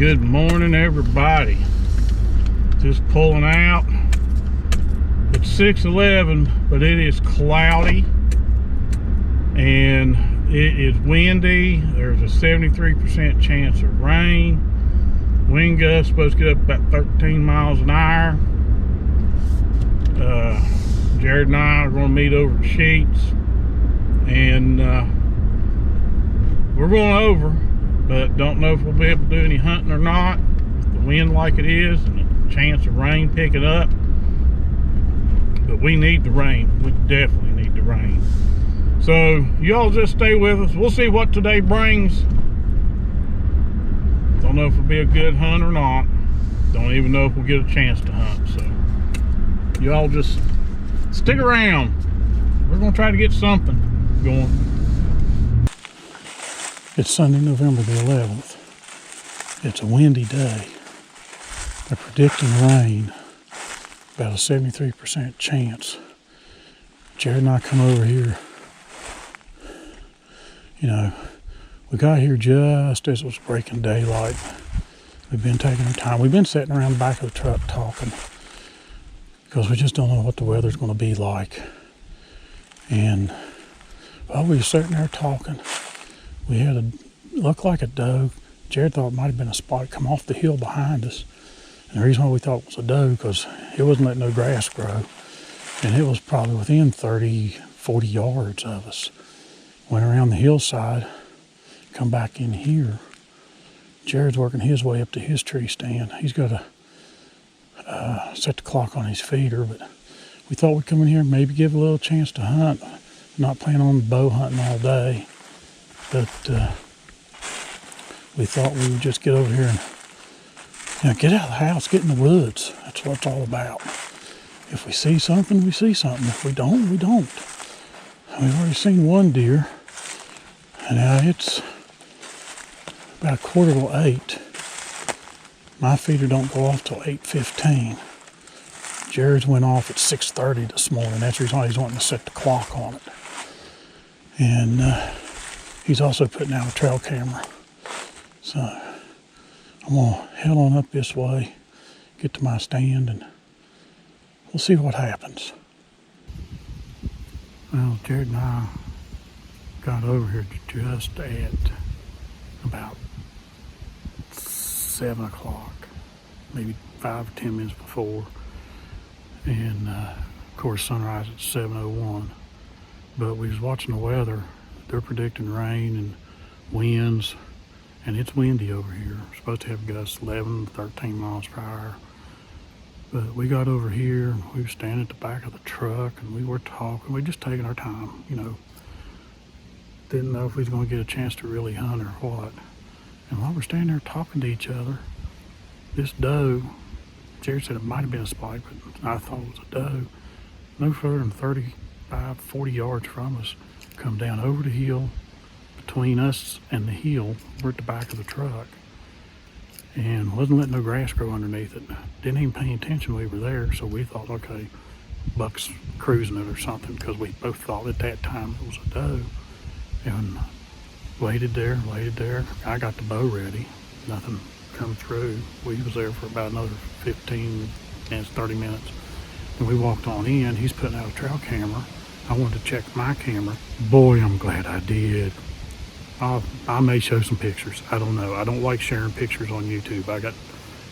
Good morning, everybody. Just pulling out. It's 6:11, but it is cloudy and it is windy. There's a 73% chance of rain. Wind gust supposed to get up about 13 miles an hour. Jerod and I are going to meet over at Sheets, and we're going over, but don't know if we'll be able to do any hunting or not with the wind like it is and the chance of rain picking up. But we need the rain. We definitely need the rain. So y'all just stay with us. We'll see what today brings. Don't know if it'll be a good hunt or not. Don't even know if we'll get a chance to hunt. So y'all just stick around. We're gonna try to get something going. It's Sunday, November the 11th. It's a windy day. They're predicting rain, about a 73% chance. Jerod and I come over here. You know, we got here just as it was breaking daylight. We've been taking our time. We've been sitting around the back of the truck talking because we just don't know what the weather's going to be like. And while we were sitting there talking, we had looked like a doe. Jerod thought it might have been a spot come off the hill behind us. And the reason why we thought it was a doe, because it wasn't letting no grass grow. And it was probably within 30, 40 yards of us. Went around the hillside, come back in here. Jerod's working his way up to his tree stand. He's got to set the clock on his feeder, but we thought we'd come in here and maybe give a little chance to hunt. Not planning on bow hunting all day, but we thought we would just get over here and get out of the house, get in the woods. That's what it's all about. If we see something, we see something. If we don't, we don't. We've already seen one deer, and now it's about 7:45. My feeder don't go off till 8:15. Jerod's went off at 6:30 this morning. That's the reason why he's wanting to set the clock on it. And he's also putting out a trail camera. So I'm gonna head on up this way, get to my stand, and we'll see what happens. Well, Jerod and I got over here just at about 7 o'clock, maybe 5 or 10 minutes before. And of course, sunrise at 7:01. But we was watching the weather. They're predicting rain and winds, and it's windy over here. We're supposed to have gusts 11 to 13 miles per hour. But we got over here, and we were standing at the back of the truck, and we were talking. We just taking our time, you know. Didn't know if we was going to get a chance to really hunt or what. And while we're standing there talking to each other, this doe, Jerod said it might have been a spike, but I thought it was a doe, no further than 35, 40 yards from us, come down over the hill. Between us and the hill, we're at the back of the truck, and wasn't letting no grass grow underneath it. Didn't even pay attention we were there, so we thought, okay, buck's cruising it or something, because we both thought at that time it was a doe. And waited there. I got the bow ready. Nothing come through. We was there for about another 15 minutes, 30 minutes. And we walked on in. He's putting out a trail camera. I wanted to check my camera. Boy, I'm glad I did. I may show some pictures. I don't know. I don't like sharing pictures on YouTube. I got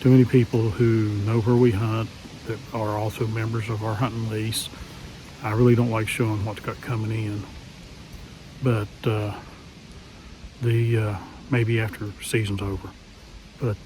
too many people who know where we hunt that are also members of our hunting lease. I really don't like showing what's got coming in. But maybe after season's over. But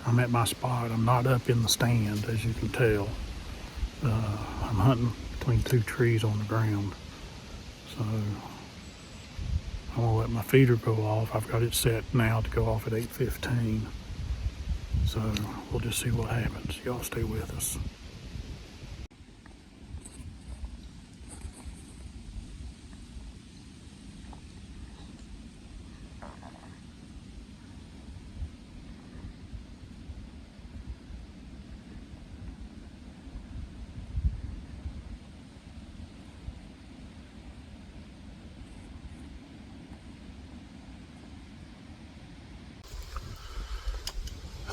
I'm at my spot. I'm not up in the stand, as you can tell. I'm hunting between two trees on the ground. So I'm gonna let my feeder go off. I've got it set now to go off at 8:15. So we'll just see what happens. Y'all stay with us.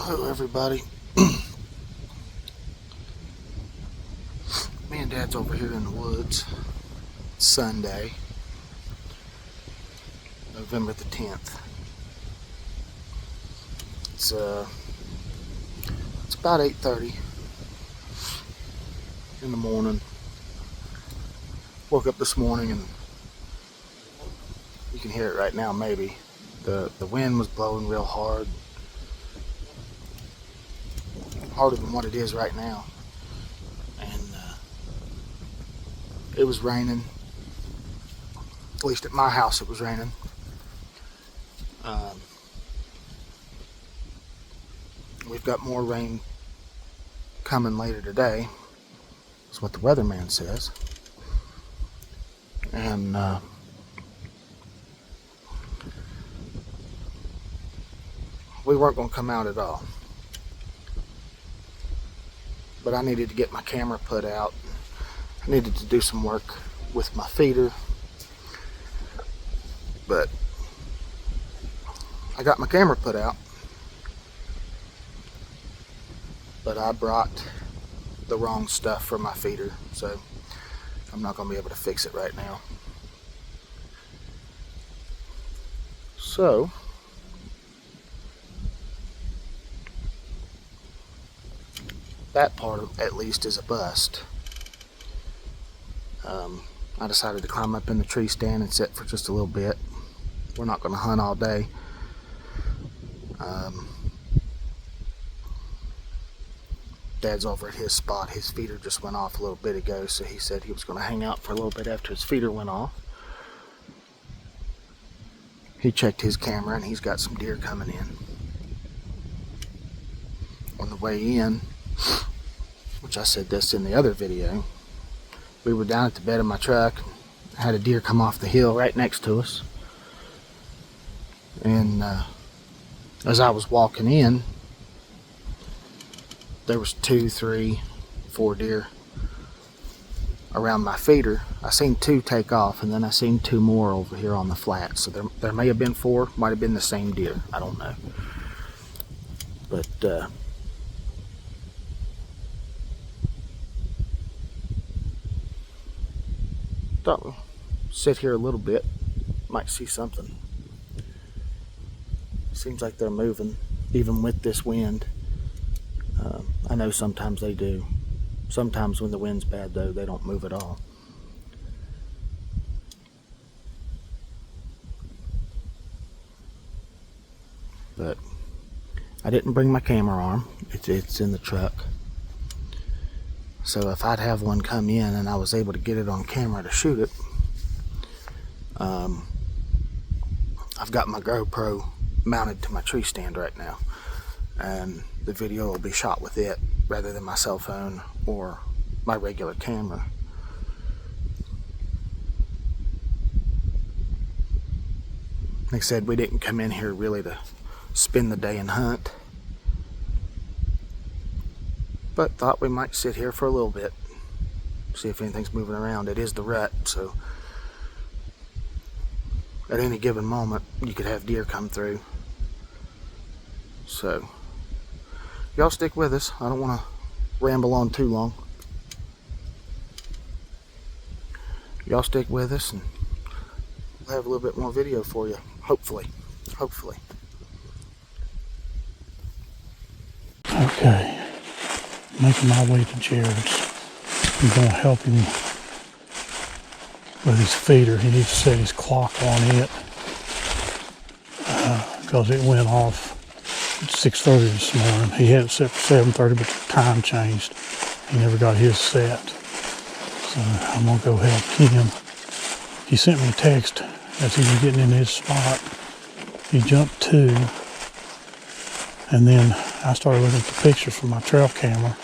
Hello everybody. Me and Dad's over here in the woods. It's Sunday, November the 10th. It's about 8:30 in the morning. Woke up this morning and you can hear it right now maybe. The wind was blowing real hard. Harder than what it is right now. And it was raining. At least at my house it was raining. We've got more rain coming later today. That's what the weatherman says. And we weren't going to come out at all. But I needed to get my camera put out. I needed to do some work with my feeder. But I got my camera put out. But I brought the wrong stuff for my feeder, so I'm not going to be able to fix it right now. So that part at least is a bust. I decided to climb up in the tree stand and sit for just a little bit. We're not going to hunt all day. Dad's over at his spot. His feeder just went off a little bit ago, so he said he was going to hang out for a little bit after his feeder went off. He checked his camera and he's got some deer coming in. On the way in, which I said this in the other video, we were down at the bed of my truck, had a deer come off the hill right next to us. And as I was walking in, there was 2, 3, 4 deer around my feeder. I seen 2 take off, and then I seen 2 more over here on the flat. So there may have been 4, might have been the same deer. I don't know. But thought we'll sit here a little bit, might see something. Seems like they're moving, even with this wind. I know sometimes they do. Sometimes when the wind's bad, though, they don't move at all. But I didn't bring my camera arm. It's in the truck. So if I'd have one come in and I was able to get it on camera to shoot it, I've got my GoPro mounted to my tree stand right now, and the video will be shot with it rather than my cell phone or my regular camera. Like I said, we didn't come in here really to spend the day and hunt, but thought we might sit here for a little bit, see if anything's moving around. It is the rut, so at any given moment you could have deer come through. So y'all stick with us. I don't want to ramble on too long. Y'all stick with us and we'll have a little bit more video for you, hopefully. Okay, making my way to Jerod's. I'm going to help him with his feeder. He needs to set his clock on it because it went off at 6:30 this morning. He had it set for 7:30, but the time changed. He never got his set. So I'm going to go help him. He sent me a text as he was getting in his spot. He jumped 2, and then I started looking at the pictures from my trail camera.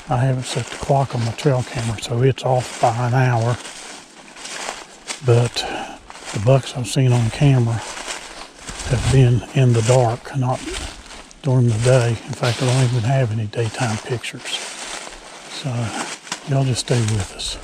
I haven't set the clock on my trail camera, so it's off by an hour. But the bucks I've seen on camera have been in the dark, not during the day. In fact, I don't even have any daytime pictures. So y'all just stay with us.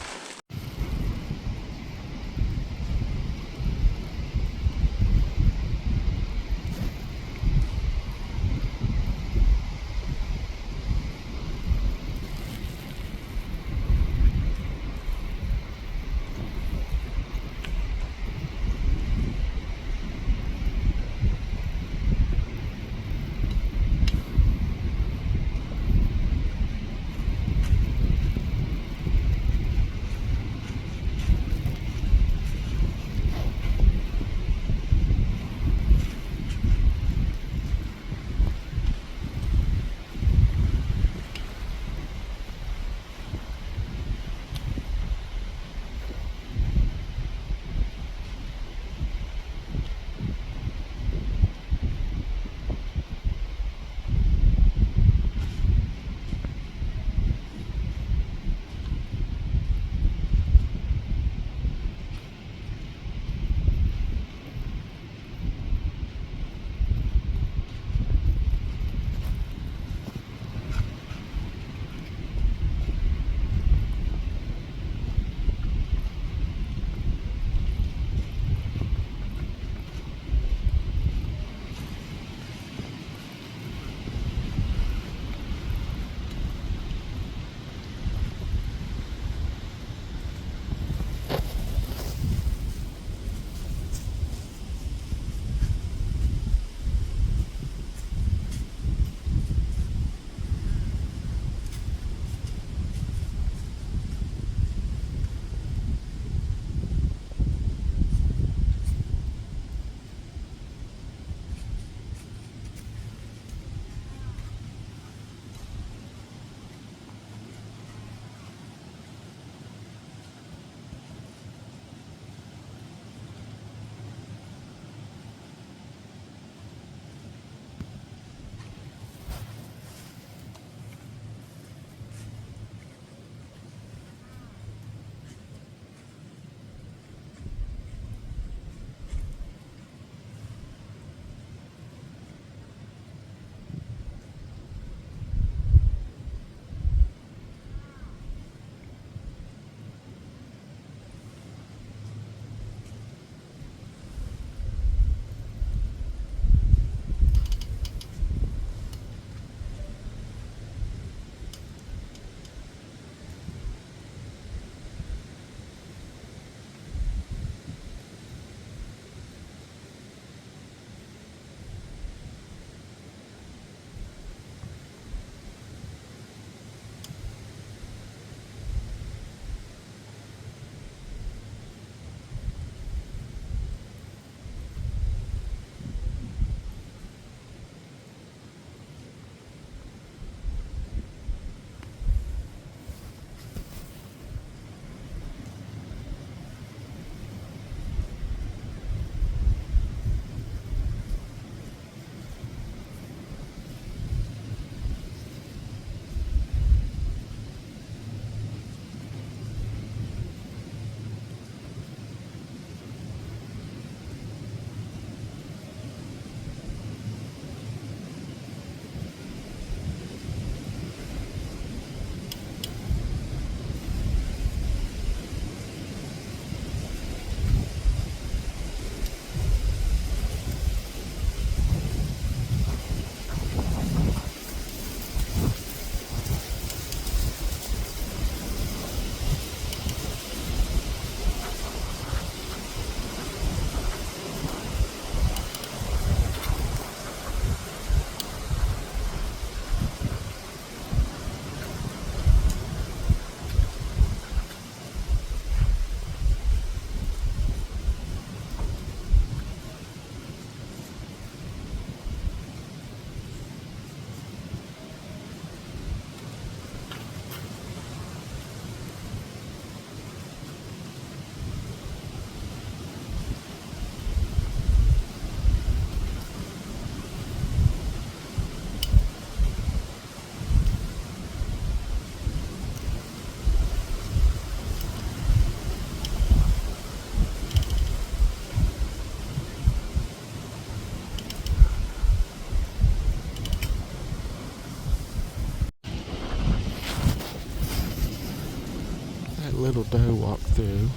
little doe walked through,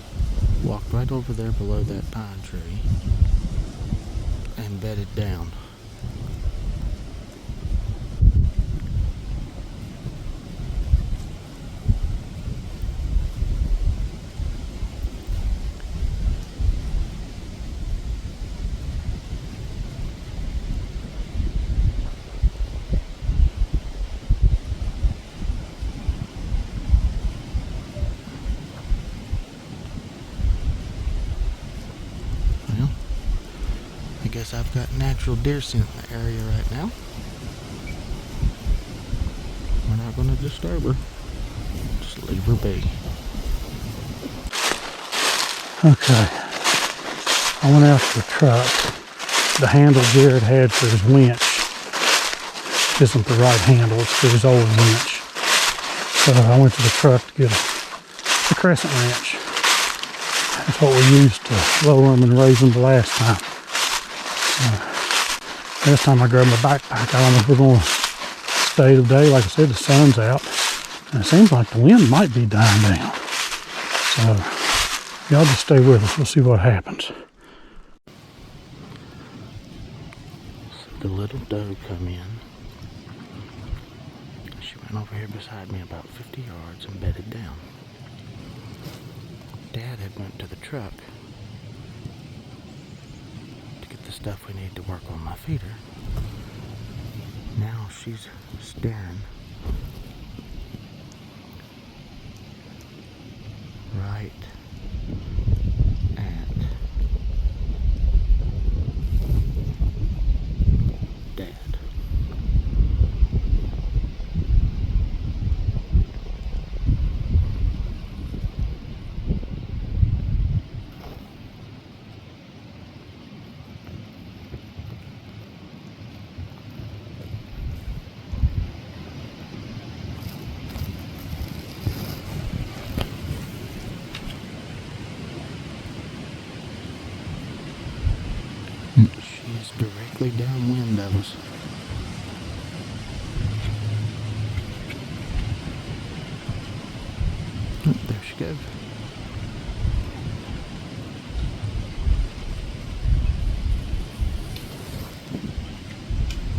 walked right over there below that pine tree, and bedded down. Well, I guess I've got natural deer scent in the area right now. We're not going to disturb her. Just leave her be. Okay. I went out to the truck. The handle Jerod had for his winch isn't the right handle. It's for his old winch. So I went to the truck to get a crescent wrench. That's what we used to lower them and raise them the last time. Last time I grabbed my backpack, I don't know if we're going to stay today. Like I said, the sun's out. And it seems like the wind might be dying down. So y'all just stay with us. We'll see what happens. The little doe come in. She went over here beside me about 50 yards and bedded down. Dad had went to the truck to get the stuff we need to work on my feeder. Now she's staring right at Dad. She's directly downwind of us. Oh, there she goes.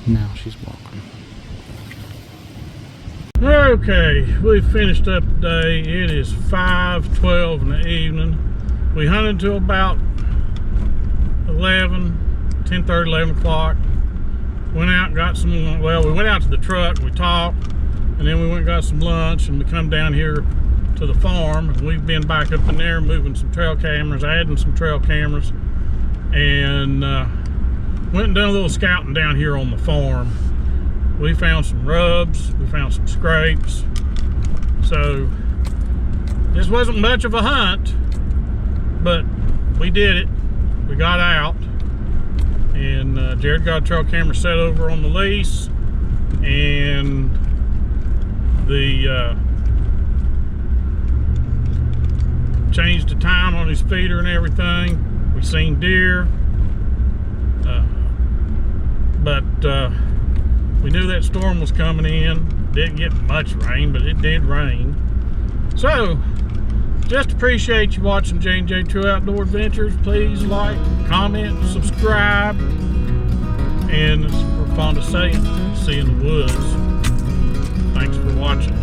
Now she's walking. Okay, we finished up today. It is 5:12 in the evening. We hunted until about 10:30, 11 o'clock. Went out and got some, well, we went out to the truck, we talked, and then we went and got some lunch, and we come down here to the farm, and we've been back up in there moving some trail cameras, adding some trail cameras, and went and done a little scouting down here on the farm. We found some rubs, we found some scrapes, so this wasn't much of a hunt, but we did it. We got out, and Jerod got a trail camera set over on the lease, and the changed the time on his feeder and everything. We seen deer, but we knew that storm was coming in. Didn't get much rain, but it did rain. So just appreciate you watching J&J True Outdoor Adventures. Please like, comment, subscribe, and as we're fond of saying, see you in the woods. Thanks for watching.